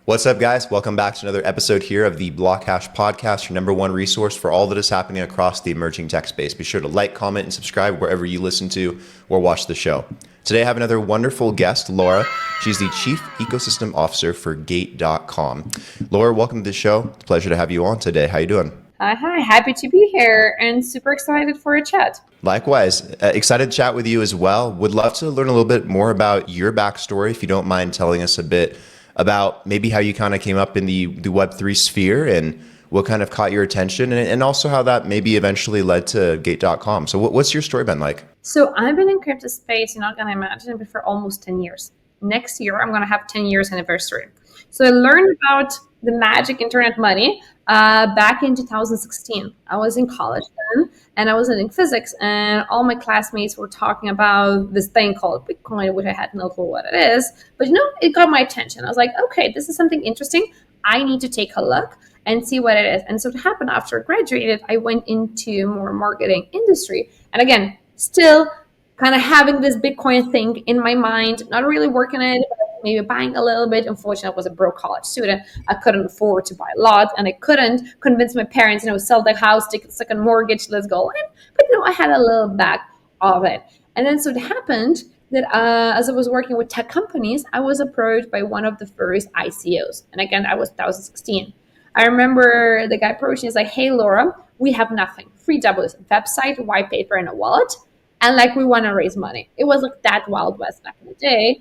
What's up, guys? Welcome back to another episode here of the BlockHash Podcast, your number one resource for all that is happening across the emerging tech space. Be sure to like, comment, and subscribe wherever you listen to or watch the show. Today, I have another wonderful guest, Laura. She's the Chief Ecosystem Officer for Gate.com. Laura, welcome to the show. It's a pleasure to have you on today. How you doing? Hi, happy to be here and super excited for a chat. Likewise, excited to chat with you as well. Would love to learn a little bit more about your backstory, if you don't mind telling us a bit about maybe how you kind of came up in the Web3 sphere and what kind of caught your attention, and also how that maybe eventually led to Gate.com. So what's your story been like? So I've been in crypto space, you're not going to imagine, for almost 10 years. Next year, I'm going to have 10 years anniversary. So I learned about the magic internet money back in 2016. I was in college then, and I was studying physics, and all my classmates were talking about this thing called Bitcoin, which I had no clue what it is. But it got my attention. I was like, okay, this is something interesting. I need to take a look and see what it is. And so it happened after I graduated, I went into more marketing industry. And again, still kind of having this Bitcoin thing in my mind, not really working on it, but maybe buying a little bit. Unfortunately, I was a broke college student. I couldn't afford to buy a lot, and I couldn't convince my parents, sell the house, take a second mortgage, let's go in. But, I had a little bag of it. And then so it happened that as I was working with tech companies, I was approached by one of the first ICOs. And again, that was 2016. I remember the guy approached me. He's like, hey, Laura, we have nothing. 3Ws, website, white paper, and a wallet. And we want to raise money. It was like that Wild West back in the day.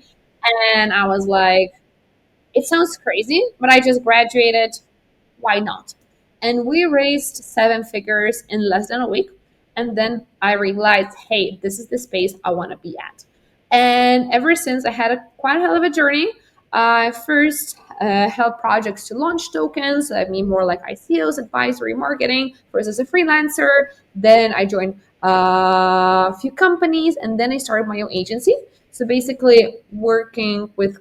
And I was like, it sounds crazy, but I just graduated. Why not? And we raised 7 figures in less than a week. And then I realized, hey, this is the space I want to be at. And ever since, I had quite a hell of a journey. I first helped projects to launch tokens. I mean, more like ICOs, advisory, marketing, first as a freelancer. Then I joined a few companies, and then I started my own agency. So basically working with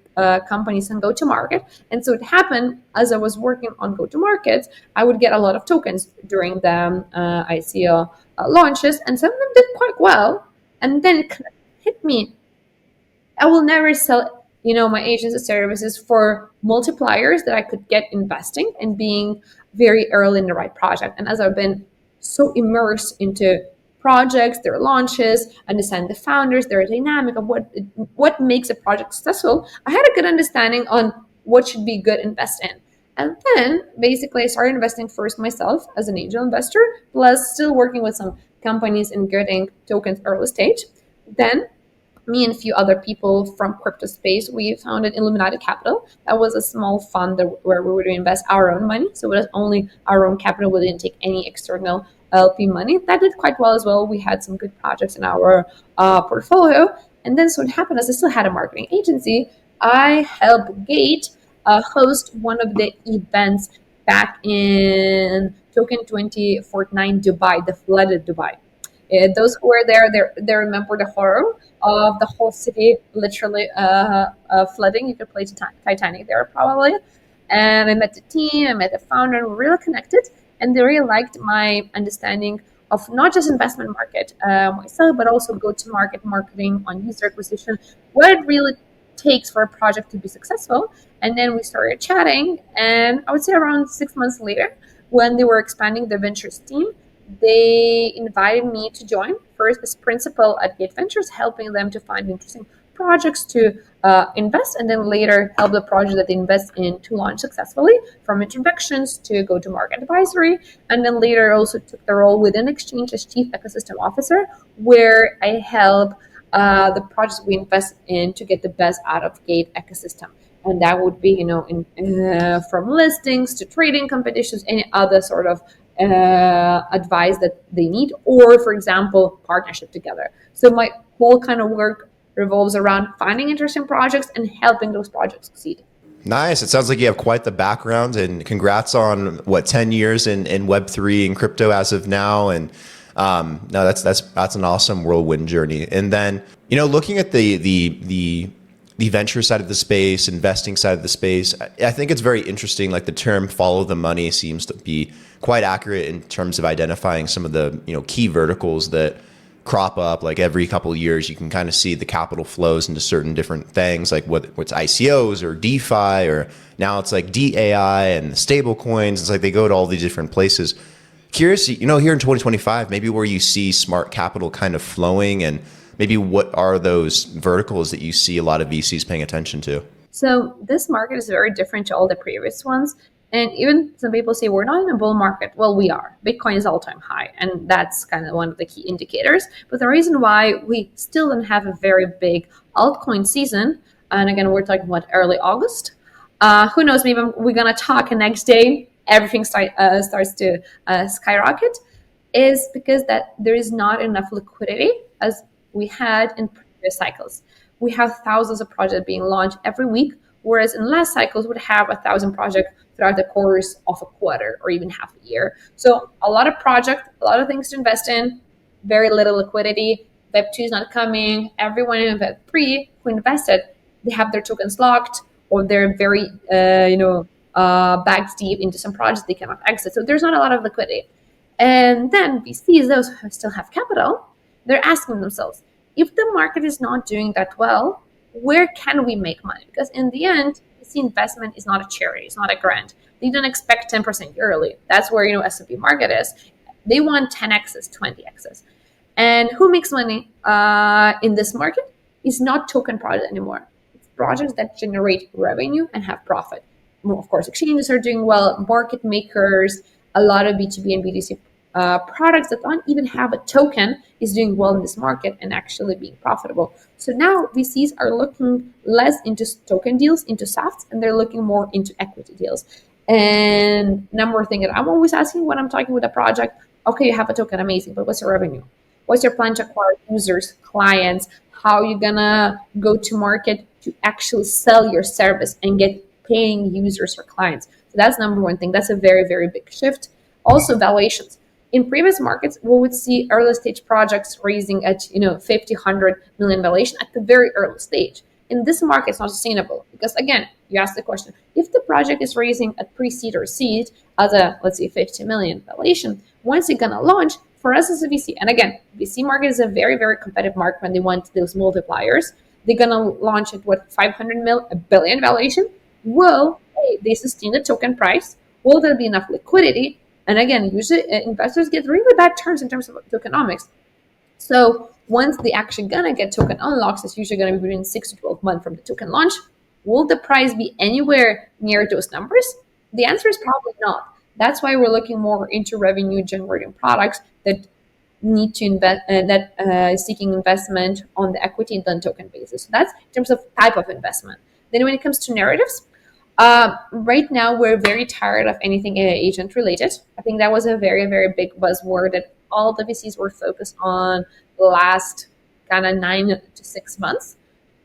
companies on go-to-market. And so it happened as I was working on go-to-market, I would get a lot of tokens during the ICO launches, and some of them did quite well. And then it kind of hit me. I will never sell my agency services for multipliers that I could get investing and being very early in the right project. And as I've been so immersed into projects, their launches, understand the founders, their dynamic of what makes a project successful, I had a good understanding on what should be good invest in. And then basically I started investing first myself as an angel investor, plus still working with some companies and getting tokens early stage. Then me and a few other people from crypto space, we founded Illuminati Capital. That was a small fund where we were to invest our own money. So it was only our own capital. We didn't take any external LP money. That did quite well as well. We had some good projects in our portfolio. And then so it happened, as I still had a marketing agency, I helped Gate host one of the events back in Token 2049 Dubai, the flooded Dubai. Those who were there, they remember the horror of the whole city literally flooding. You could play Titanic there probably. And I met the team, I met the founder, and we really connected. And they really liked my understanding of not just investment market myself, but also go-to-market marketing on user acquisition, what it really takes for a project to be successful. And then we started chatting. And I would say around 6 months later, when they were expanding the ventures team, they invited me to join first as principal at Gate Ventures, helping them to find interesting projects to invest, and then later help the project that they invest in to launch successfully, from introductions to go-to-market advisory. And then later also took the role within Exchange as Chief Ecosystem Officer, where I help the projects we invest in to get the best out of Gate ecosystem. And that would be, from listings to trading competitions, any other sort of advice that they need, or for example, partnership together. So my whole kind of work revolves around finding interesting projects and helping those projects succeed. Nice. It sounds like you have quite the background, and congrats on 10 years in Web3 and crypto as of now. And no, that's an awesome whirlwind journey. And then, looking at the venture side of the space, investing side of the space, I think it's very interesting. Like the term "follow the money" seems to be quite accurate in terms of identifying some of the key verticals that crop up like every couple of years. You can kind of see the capital flows into certain different things, like what's ICOs or DeFi, or now it's like DAI and the stable coins. It's like they go to all these different places. Curious, here in 2025, maybe where you see smart capital kind of flowing, and maybe what are those verticals that you see a lot of VCs paying attention to? So this market is very different to all the previous ones. And even some people say we're not in a bull market. Well, we are. Bitcoin is all-time high, and that's kind of one of the key indicators. But the reason why we still don't have a very big altcoin season, and again, we're talking about early August. Who knows? Maybe we're gonna talk, and next day everything starts to skyrocket, is because that there is not enough liquidity as we had in previous cycles. We have thousands of projects being launched every week, whereas in last cycles would have 1,000 projects throughout the course of a quarter or even half a year. So a lot of projects, a lot of things to invest in, very little liquidity. Web2 is not coming. Everyone in Web3 who invested, they have their tokens locked, or they're very, bags deep into some projects they cannot exit. So there's not a lot of liquidity. And then VCs, those who still have capital, they're asking themselves, if the market is not doing that well, where can we make money? Because in the end, VC investment is not a charity, it's not a grant. They don't expect 10% yearly. That's where S&P market is. They want 10x's, 20x's. And who makes money in this market is not token projects anymore. It's projects that generate revenue and have profit. Well, of course, exchanges are doing well, market makers, a lot of B2B and B2C products that don't even have a token is doing well in this market and actually being profitable. So now VCs are looking less into token deals, into softs, and they're looking more into equity deals. And number thing that I'm always asking when I'm talking with a project, okay, you have a token, amazing, but what's your revenue? What's your plan to acquire users, clients? How are you gonna go to market to actually sell your service and get paying users or clients? So that's number one thing. That's a very, very big shift. Also, valuations. In previous markets, we would see early stage projects raising at 50, 100 million valuation at the very early stage. In this market, it's not sustainable because, again, you ask the question, if the project is raising at pre-seed or seed as a, let's say, 50 million valuation, once it's going to launch, for us as a VC, and again, VC market is a very, very competitive market when they want those multipliers. They're going to launch at what, 500 billion valuation? Will they sustain the token price? Will there be enough liquidity? And again, usually investors get really bad terms in terms of tokenomics. So once they actually gonna get token unlocks, it's usually gonna be between 6 to 12 months from the token launch. Will the price be anywhere near those numbers? The answer is probably not. That's why we're looking more into revenue generating products that need to invest, seeking investment on the equity and then token basis. So that's in terms of type of investment. Then when it comes to narratives, right now, we're very tired of anything AI agent related. I think that was a very, very big buzzword that all the VCs were focused on the last kind of 9 to 6 months.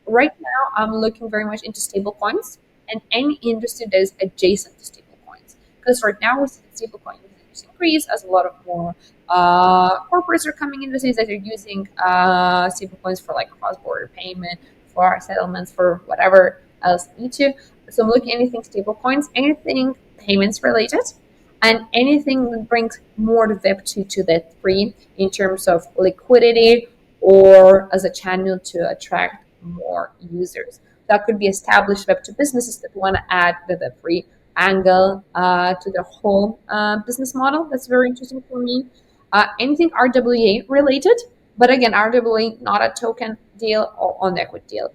Right now, I'm looking very much into stablecoins and any industry that is adjacent to stablecoins. Because right now, we see that stablecoin users increase as a lot of more corporates are coming into cities that are using stablecoins for like cross-border payment, for settlements, for whatever else you need to. So I'm looking at anything stable coins, anything payments related, and anything that brings more Web2 to that 3 in terms of liquidity or as a channel to attract more users. That could be established Web2 businesses that want to add the Web3 angle to their whole business model. That's very interesting for me. Anything RWA related, but again, RWA not a token deal or on the equity deal.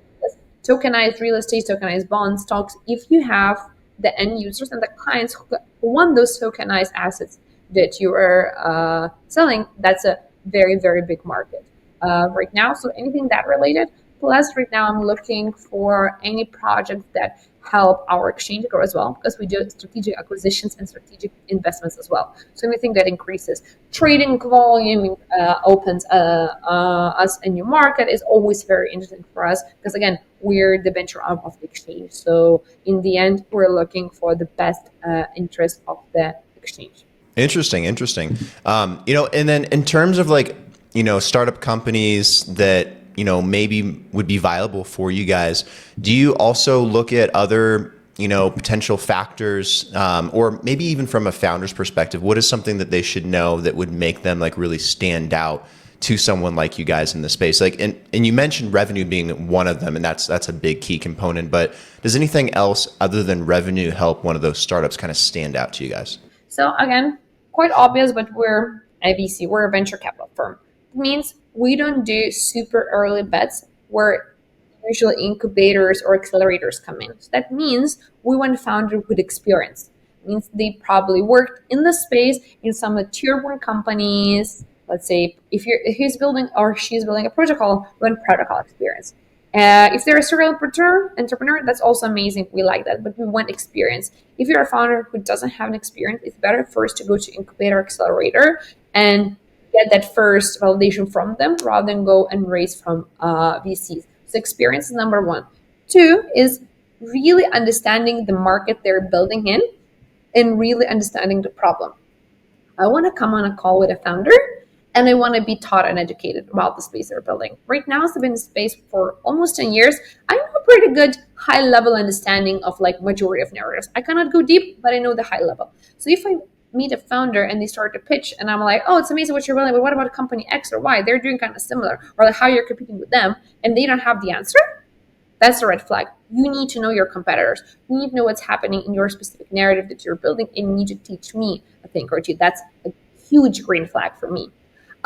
Tokenized real estate, tokenized bonds, stocks. If you have the end users and the clients who want those tokenized assets that you are selling, that's a very, very big market right now. So anything that related. Plus, right now I'm looking for any projects that help our exchange grow as well, because we do strategic acquisitions and strategic investments as well. So anything that increases trading volume, opens us a new market is always very interesting for us, because again, we're the venture arm of the exchange. So in the end, we're looking for the best interest of the exchange. Interesting. And then in terms of startup companies that maybe would be viable for you guys, do you also look at other, potential factors, or maybe even from a founder's perspective, what is something that they should know that would make them really stand out to someone like you guys in the space? Like, and you mentioned revenue being one of them, and that's a big key component. But does anything else other than revenue help one of those startups kind of stand out to you guys? So again, quite obvious, but we're a VC, we're a venture capital firm. It means we don't do super early bets where usually incubators or accelerators come in. So that means we want founders with experience. It means they probably worked in the space in some of the tier one companies. Let's say if he's building or she's building a protocol, we want protocol experience. If they're a serial entrepreneur, that's also amazing. We like that, but we want experience. If you're a founder who doesn't have an experience, it's better first to go to incubator accelerator and get that first validation from them rather than go and raise from VCs. So experience is number one. Two is really understanding the market they're building in and really understanding the problem. I want to come on a call with a founder and I want to be taught and educated about the space they're building. Right now, I've been in the space for almost 10 years. I know a pretty good high level understanding of like majority of narratives. I cannot go deep, but I know the high level. So if I meet a founder and they start to pitch and I'm like, oh, it's amazing what you're building, but what about company X or Y? They're doing kind of similar, or like how you're competing with them and they don't have the answer. That's a red flag. You need to know your competitors. You need to know what's happening in your specific narrative that you're building, and you need to teach me a thing or two. That's a huge green flag for me.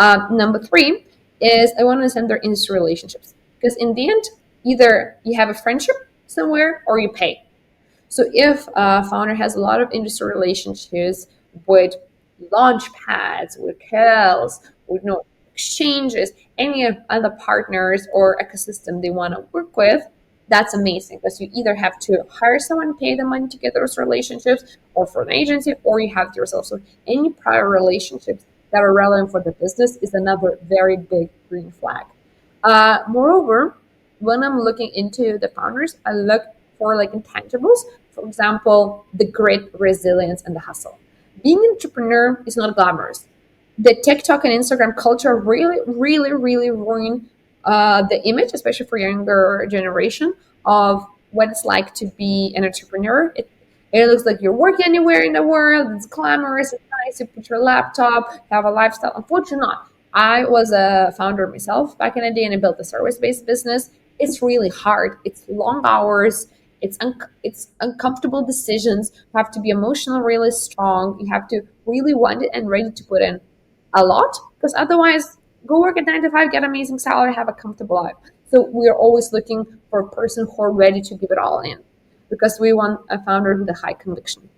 Number three is I want to understand their industry relationships, because in the end, either you have a friendship somewhere or you pay. So if a founder has a lot of industry relationships with launch pads, with KOLs, with exchanges, any of other partners or ecosystem they want to work with, that's amazing, because you either have to hire someone, pay them money to get those relationships, or for an agency, or you have to yourself. So any prior relationships that are relevant for the business is another very big green flag. Moreover, when I'm looking into the founders, I look for like intangibles. For example, the grit, resilience, and the hustle. Being an entrepreneur is not glamorous. The TikTok and Instagram culture really ruin the image, especially for younger generation, of what it's like to be an entrepreneur. It looks like you're working anywhere in the world. It's glamorous. It's nice. You put your laptop, have a lifestyle. Unfortunately, not. I was a founder myself back in the day, and I built a service-based business. It's really hard. It's long hours. It's uncomfortable decisions. You have to be emotionally really strong. You have to really want it and ready to put in a lot, because otherwise, go work at 9 to 5, get amazing salary, have a comfortable life. So we're always looking for a person who are ready to give it all in, because we want a founder with a high conviction.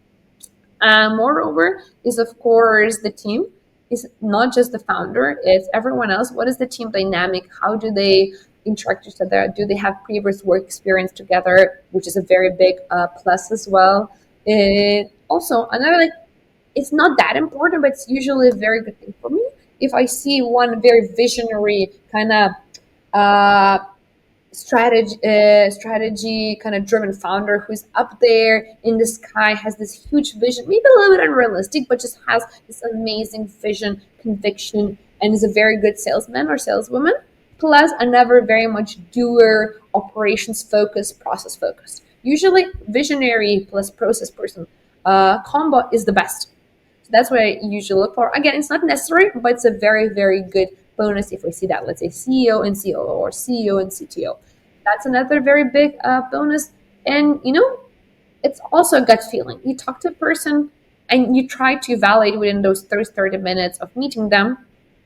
Moreover, is of course the team. Is not just the founder, it's everyone else. What is the team dynamic? How do they interact with each other? Do they have previous work experience together, which is a very big plus as well. Also, another, it's not that important, but it's usually a very good thing for me. If I see one very visionary kind of strategy kind of driven founder who's up there in the sky, has this huge vision, maybe a little bit unrealistic, but just has this amazing vision, conviction, and is a very good salesman or saleswoman, plus another very much doer, operations focused, process focused. Usually visionary plus process person combo is the best. So that's what I usually look for. Again, it's not necessary, but it's a very, very good bonus if we see that. Let's say CEO and COO or CEO and CTO. That's another very big bonus. And, it's also a gut feeling. You talk to a person and you try to evaluate within those 30 minutes of meeting them.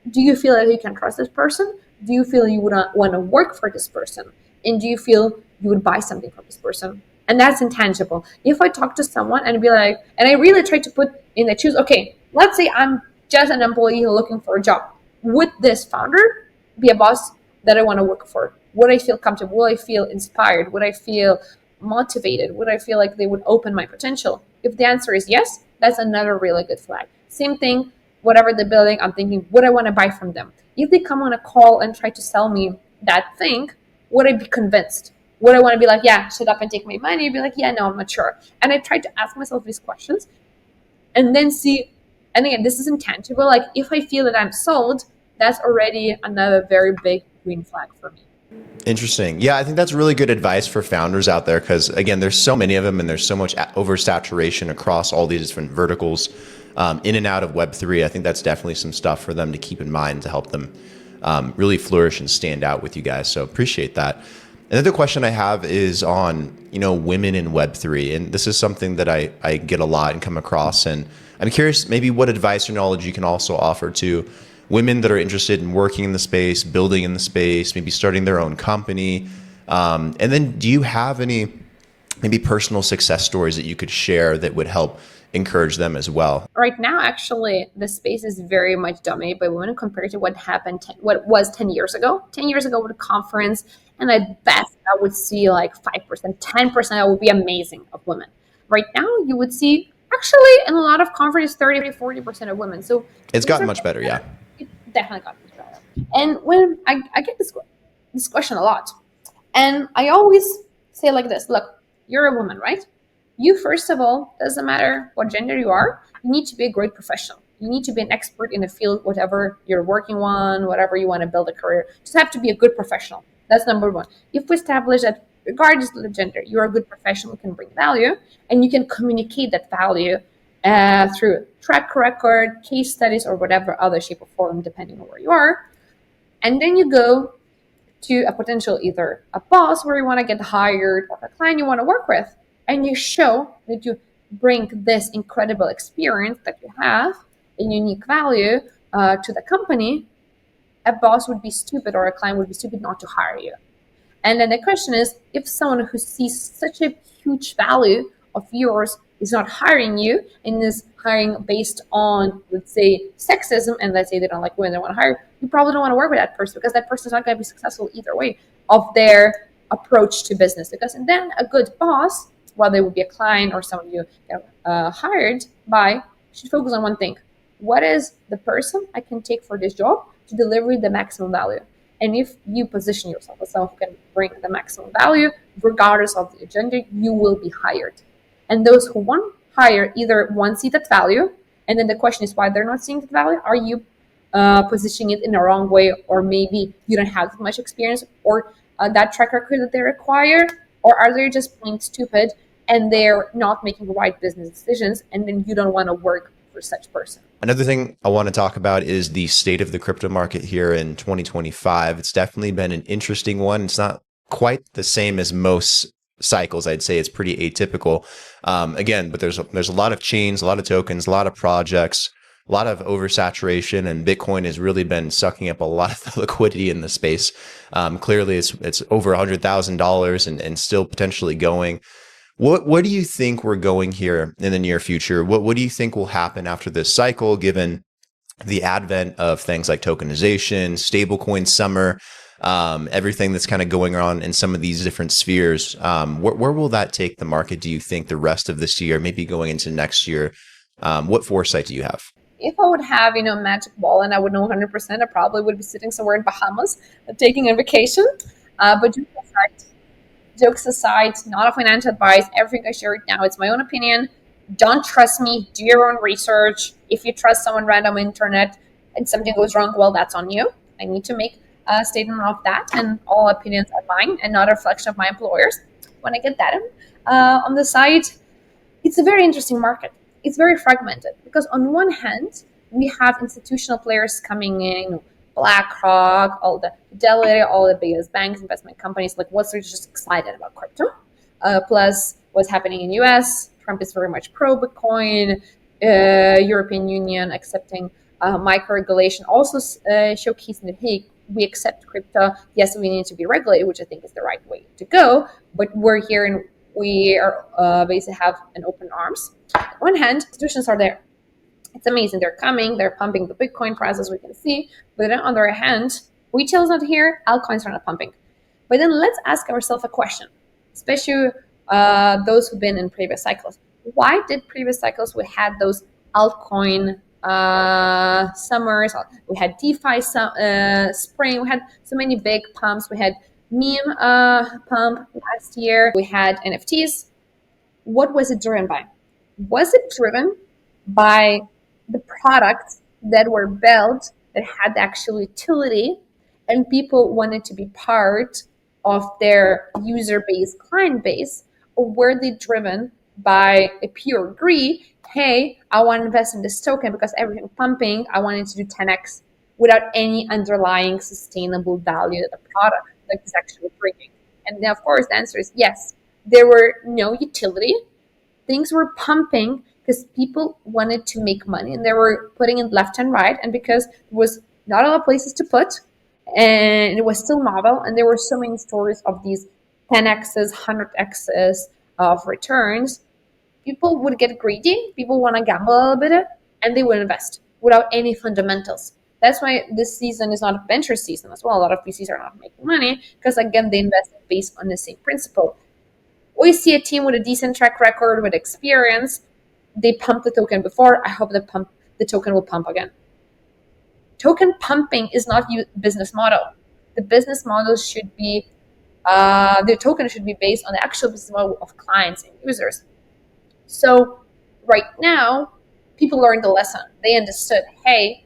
Do you feel like you can trust this person? Do you feel you would want to work for this person? And do you feel you would buy something from this person? And that's intangible. If I talk to someone and be like, and I really try to put in the shoes, okay, let's say I'm just an employee looking for a job. Would this founder be a boss that I want to work for? Would I feel comfortable? Would I feel inspired? Would I feel motivated? Would I feel like they would open my potential? If the answer is yes, that's another really good flag. Same thing, whatever they're building, I'm thinking, would I want to buy from them? If they come on a call and try to sell me that thing, would I be convinced? Would I want to be like, yeah, shut up and take my money? Be like, yeah, no, I'm not sure. And I try to ask myself these questions and then see, and again, this is intangible. Like if I feel that I'm sold, that's already another very big green flag for me. Interesting. Yeah, I think that's really good advice for founders out there, because again, there's so many of them and there's so much oversaturation across all these different verticals in and out of Web3. I think that's definitely some stuff for them to keep in mind to help them really flourish and stand out with you guys. So appreciate that. Another question I have is on, women in Web3. And this is something that I get a lot and come across. And I'm curious maybe what advice or knowledge you can also offer to women that are interested in working in the space, building in the space, maybe starting their own company. And then do you have any maybe personal success stories that you could share that would help encourage them as well? Right now, actually, the space is very much dominated by women compared to what happened, what was 10 years ago. 10 years ago with a conference, and at best, I would see like 5%, 10%, that would be amazing of women. Right now, you would see, actually, in a lot of conferences, 30 to 40% of women. So it's gotten much better, yeah. It definitely got much better. And when I get this question a lot, and I always say like this, look, you're a woman, right? You, first of all, doesn't matter what gender you are, you need to be a great professional. You need to be an expert in the field, whatever you're working on, whatever you want to build a career. Just have to be a good professional. That's number one. If we establish that regardless of the gender, you're a good professional, you can bring value, and you can communicate that value through track record, case studies, or whatever other shape or form, depending on where you are. And then you go to a potential, either a boss where you want to get hired or a client you want to work with, and you show that you bring this incredible experience that you have and unique value to the company, a boss would be stupid or a client would be stupid not to hire you. And then the question is, if someone who sees such a huge value of yours is not hiring you and is hiring based on, let's say, sexism, and let's say they don't like women, they want to hire, you probably don't want to work with that person because that person is not going to be successful either way of their approach to business. Because and then a good boss, whether it would be a client or someone you hired by, should focus on one thing. What is the person I can take for this job to deliver the maximum value? And if you position yourself as someone who can bring the maximum value, regardless of the agenda, you will be hired. And those who won't hire either won't see that value, and then the question is why they're not seeing that value. Are you positioning it in the wrong way, or maybe you don't have that much experience or that track record that they require, or are they just plain stupid and they're not making the right business decisions, and then you don't want to work for such person? Another thing I want to talk about is the state of the crypto market here in 2025. It's definitely been an interesting one. It's not quite the same as most cycles. I'd say it's pretty atypical. Again, but there's a lot of chains, a lot of tokens, a lot of projects, a lot of oversaturation, and Bitcoin has really been sucking up a lot of the liquidity in the space. Clearly, it's over $100,000 and still potentially going. What do you think we're going here in the near future? What do you think will happen after this cycle, given the advent of things like tokenization, stablecoin summer, everything that's kind of going on in some of these different spheres? Where will that take the market, do you think, the rest of this year, maybe going into next year? What foresight do you have? If I would have, a magic ball and I would know 100%, I probably would be sitting somewhere in Bahamas taking a vacation. But jokes aside, not a financial advice. Everything I share right now, it's my own opinion. Don't trust me. Do your own research. If you trust someone random on internet and something goes wrong, well, that's on you. I need to make a statement of that, and all opinions are mine and not a reflection of my employers. When I get that on the side, it's a very interesting market. It's very fragmented because on one hand, we have institutional players coming in, BlackRock, all the Fidelity, all the biggest banks, investment companies, like Wall Street is just excited about crypto. Plus what's happening in US, Trump is very much pro-Bitcoin, European Union accepting micro-regulation, also showcasing that, hey, we accept crypto. Yes, we need to be regulated, which I think is the right way to go. But we're here and we are basically have an open arms. On one hand, institutions are there. It's amazing. They're coming. They're pumping the Bitcoin price, as we can see. But then on the other hand, retail is not here. Altcoins are not pumping. But then let's ask ourselves a question, especially those who've been in previous cycles. Why did previous cycles we had those altcoin summers? We had DeFi spring. We had so many big pumps. We had meme pump last year. We had NFTs. What was it driven by? Was it driven by the products that were built that had actual utility and people wanted to be part of their user base, client base, or were they driven by a pure greed? Hey, I want to invest in this token because everything's pumping. I want it to do 10x without any underlying sustainable value that the product like is actually bringing? And then, of course, the answer is yes. There were no utility. Things were pumping because people wanted to make money and they were putting it left and right. And because there was not a lot of places to put, and it was still novel, and there were so many stories of these 10x's, 100x's of returns, people would get greedy. People want to gamble a little bit, and they would invest without any fundamentals. That's why this season is not a venture season as well. A lot of VCs are not making money because, again, they invest based on the same principle. We see a team with a decent track record, with experience. They pumped the token before. I hope the token will pump again. Token pumping is not business model. The business model should be, the token should be based on the actual business model of clients and users. So right now, people learned the lesson. They understood, hey,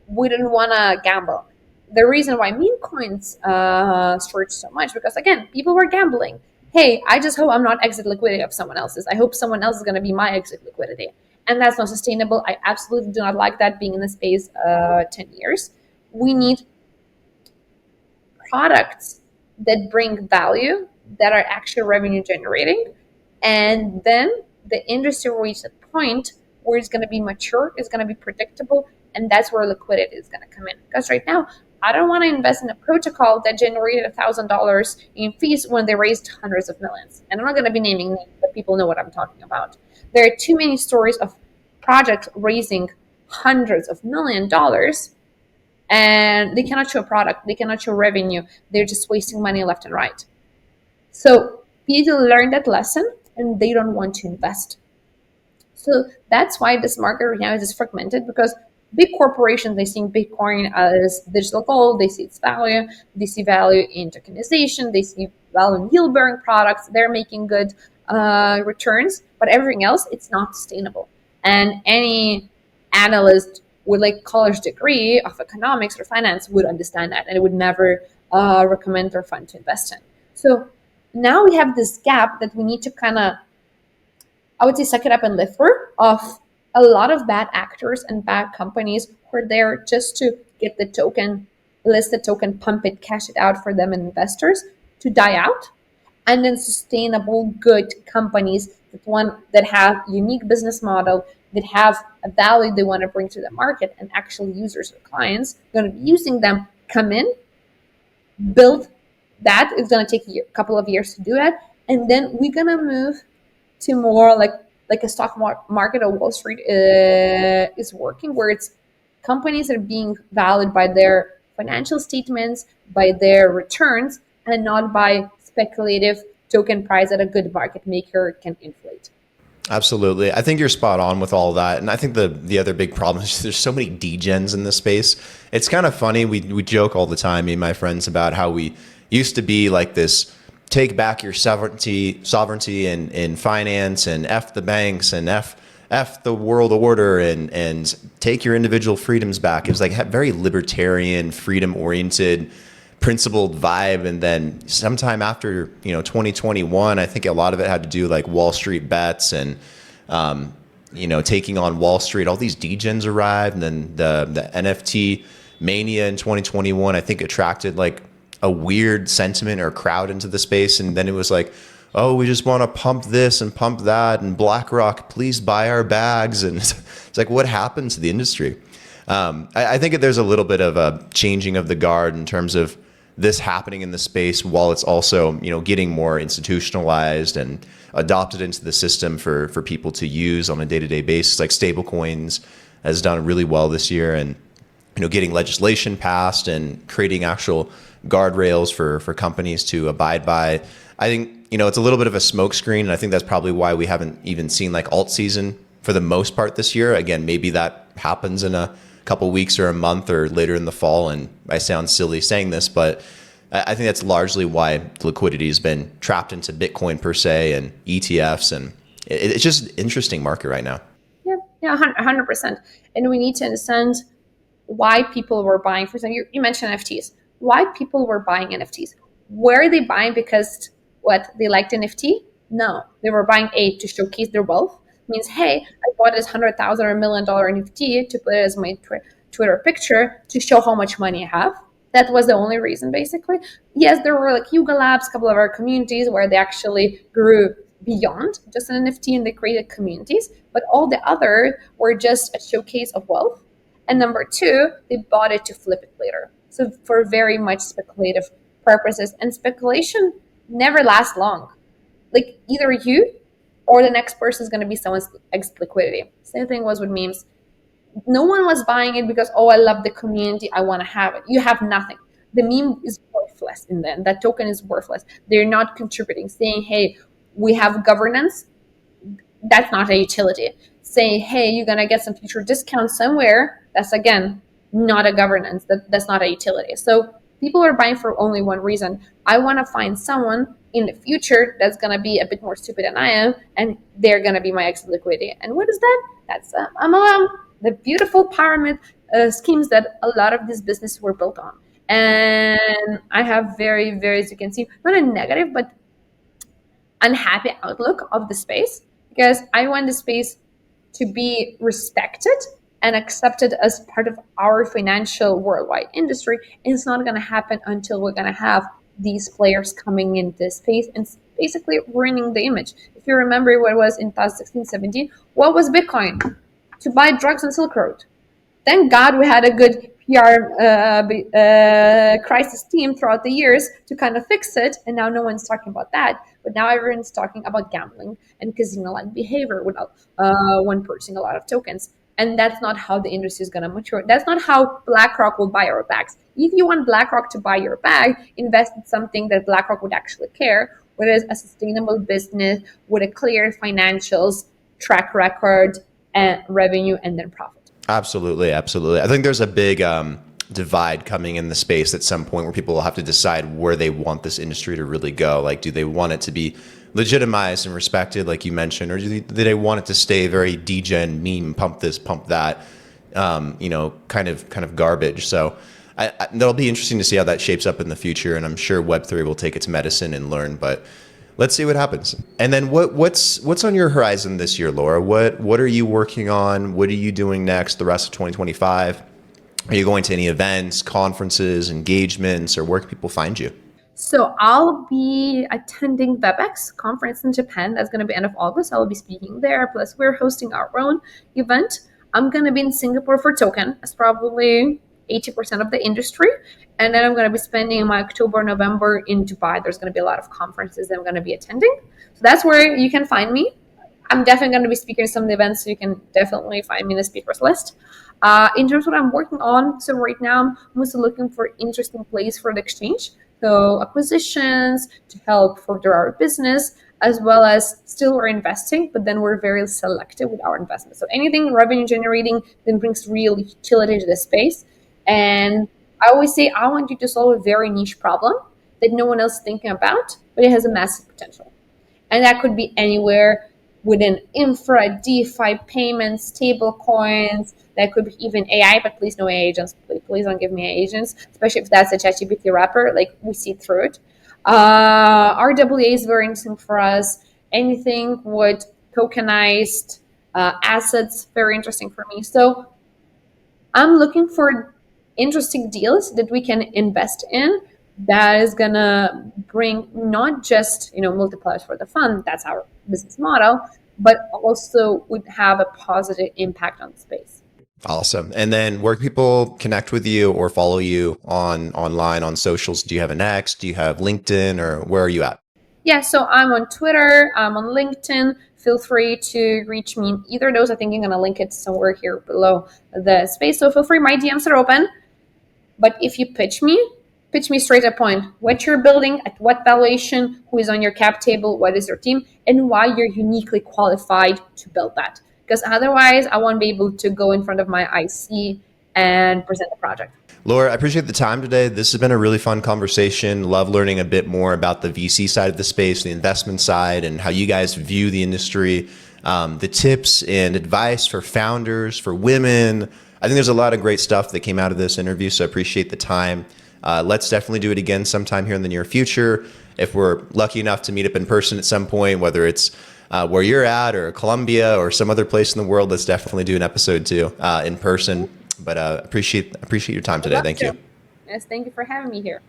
we didn't want to gamble. The reason why meme coins surged so much, because again, people were gambling. Hey, I just hope I'm not exit liquidity of someone else's. I hope someone else is going to be my exit liquidity. And that's not sustainable. I absolutely do not like that being in the space 10 years. We need products that bring value, that are actually revenue generating. And then the industry will reach a point where it's going to be mature, it's going to be predictable, and that's where liquidity is going to come in. Because right now, I don't want to invest in a protocol that generated $1,000 in fees when they raised hundreds of millions. And I'm not going to be naming names, but people know what I'm talking about. There are too many stories of projects raising hundreds of $1,000,000, and they cannot show a product, they cannot show revenue. They're just wasting money left and right. So people learn that lesson, and they don't want to invest. So that's why this market right now is fragmented, because big corporations, they see Bitcoin as digital gold, they see its value, they see value in tokenization, they see value in yield-bearing products, they're making good returns, but everything else, it's not sustainable. And any analyst with like college degree of economics or finance would understand that, and it would never recommend their fund to invest in. So now we have this gap that we need to kind of, I would say, suck it up and live for, of a lot of bad actors and bad companies who are there just to get the token, list the token, pump it, cash it out for them and investors to die out. And then sustainable, good companies that have unique business model, that have a value they want to bring to the market, and actual users or clients going to be using them, come in, build that. It's going to take a couple of years to do that. And then we're going to move to more like a stock market or Wall Street is working, where it's companies that are being valued by their financial statements, by their returns, and not by speculative token price that a good market maker can inflate. Absolutely. I think you're spot on with all that. And I think the other big problem is there's so many degens in this space. It's kind of funny. We joke all the time, me and my friends, about how we used to be like this, take back your sovereignty in finance, and F the banks, and F the world order, and take your individual freedoms back. It was like very libertarian, freedom oriented, principled vibe. And then sometime after 2021, I think a lot of it had to do like Wall Street bets and taking on Wall Street. All these degens arrived, and then the NFT mania in 2021, I think, attracted like a weird sentiment or crowd into the space. And then it was like, oh, we just want to pump this and pump that, and BlackRock, please buy our bags. And it's like, what happened to the industry? I think there's a little bit of a changing of the guard in terms of this happening in the space, while it's also getting more institutionalized and adopted into the system for people to use on a day-to-day basis. Like stablecoins has done really well this year, and getting legislation passed and creating actual guardrails for companies to abide by. I think it's a little bit of a smokescreen, and I think that's probably why we haven't even seen like alt season for the most part this year. Again, maybe that happens in a couple weeks or a month or later in the fall, and I sound silly saying this, but I think that's largely why liquidity has been trapped into Bitcoin per se and ETFs, and it's just an interesting market right now. Yeah, 100%. And we need to understand why people were buying. For example, you mentioned NFTs. Why people were buying NFTs? Were they buying because they liked NFT? No, they were buying to showcase their wealth. It means, hey, I bought this $100,000 or $1 million NFT to put it as my Twitter picture to show how much money I have. That was the only reason, basically. Yes, there were like Yuga Labs, a couple of our communities where they actually grew beyond just an NFT and they created communities, but all the other were just a showcase of wealth. And number two, they bought it to flip it later. So for very much speculative purposes, and speculation never lasts long. Like either you or the next person is going to be someone's exit liquidity. Same thing was with memes. No one was buying it because, oh, I love the community, I want to have it. You have nothing. The meme is worthless in the end. That token is worthless. They're not contributing. Saying, hey, we have governance, that's not a utility. Saying, hey, you're going to get some future discount somewhere, that's, again, not a governance. That's not a utility. So people are buying for only one reason. I want to find someone in the future that's going to be a bit more stupid than I am, and they're going to be my exit liquidity. And what is that? That's MLM, the beautiful pyramid schemes that a lot of these businesses were built on. And I have very, very, as you can see, not a negative, but unhappy outlook of the space, because I want the space to be respected and accepted as part of our financial worldwide industry. And it's not going to happen until we're going to have these players coming into this space and basically ruining the image. If you remember what it was in 2016-17, what was Bitcoin? To buy drugs on Silk Road. Thank God we had a good PR crisis team throughout the years to kind of fix it, and now no one's talking about that. But now everyone's talking about gambling and casino-like behavior without one purchasing a lot of tokens. And that's not how the industry is going to mature. That's not how BlackRock will buy our bags. If you want BlackRock to buy your bag, invest in something that BlackRock would actually care, whether it's a sustainable business with a clear financials, track record, and revenue, and then profit. Absolutely. Absolutely. I think there's a big divide coming in the space at some point where people will have to decide where they want this industry to really go. Like, do they want it to be legitimized and respected, like you mentioned, or do they want it to stay very degen, meme, pump this, pump that, kind of garbage? So that'll be interesting to see how that shapes up in the future. And I'm sure Web3 will take its medicine and learn, but let's see what happens. And then what's on your horizon this year, Laura? What are you working on? What are you doing next the rest of 2025? Are you going to any events, conferences, engagements, or where can people find you? So I'll be attending WebEx conference in Japan. That's going to be end of August. I'll be speaking there. Plus, we're hosting our own event. I'm going to be in Singapore for Token. That's probably 80% of the industry. And then I'm going to be spending my October, November in Dubai. There's going to be a lot of conferences that I'm going to be attending. So that's where you can find me. I'm definitely going to be speaking at some of the events, so you can definitely find me in the speakers list. In terms of what I'm working on, so right now I'm mostly looking for interesting place for the exchange. So acquisitions to help further our business, as well as still we're investing, but then we're very selective with our investments. So anything revenue generating that brings real utility to the space. And I always say, I want you to solve a very niche problem that no one else is thinking about, but it has a massive potential. And that could be anywhere within infra, DeFi, payments, stable coins. That could be even AI, but please no AI agents. Please don't give me AI agents, especially if that's a ChatGPT wrapper. Like, we see through it. RWA is very interesting for us. Anything with tokenized assets, very interesting for me. So I'm looking for interesting deals that we can invest in that is gonna bring not just multipliers for the fund. That's our business model, but also would have a positive impact on the space. Awesome. And then where can people connect with you or follow you online on socials? Do you have an X? Do you have LinkedIn, or where are you at? Yeah, so I'm on Twitter, I'm on LinkedIn. Feel free to reach me in either of those. I think I'm going to link it somewhere here below the space. So feel free, my DMs are open. But if you pitch me straight to the point. What you're building, at what valuation, who is on your cap table, what is your team, and why you're uniquely qualified to build that. Because otherwise, I won't be able to go in front of my IC and present the project. Laura, I appreciate the time today. This has been a really fun conversation. Love learning a bit more about the VC side of the space, the investment side, and how you guys view the industry, the tips and advice for founders, for women. I think there's a lot of great stuff that came out of this interview, so I appreciate the time. Let's definitely do it again sometime here in the near future. If we're lucky enough to meet up in person at some point, whether it's where you're at or Colombia or some other place in the world, let's definitely do an episode too in person. But appreciate your time I'd today. love Thank to. you. Yes, thank you for having me here.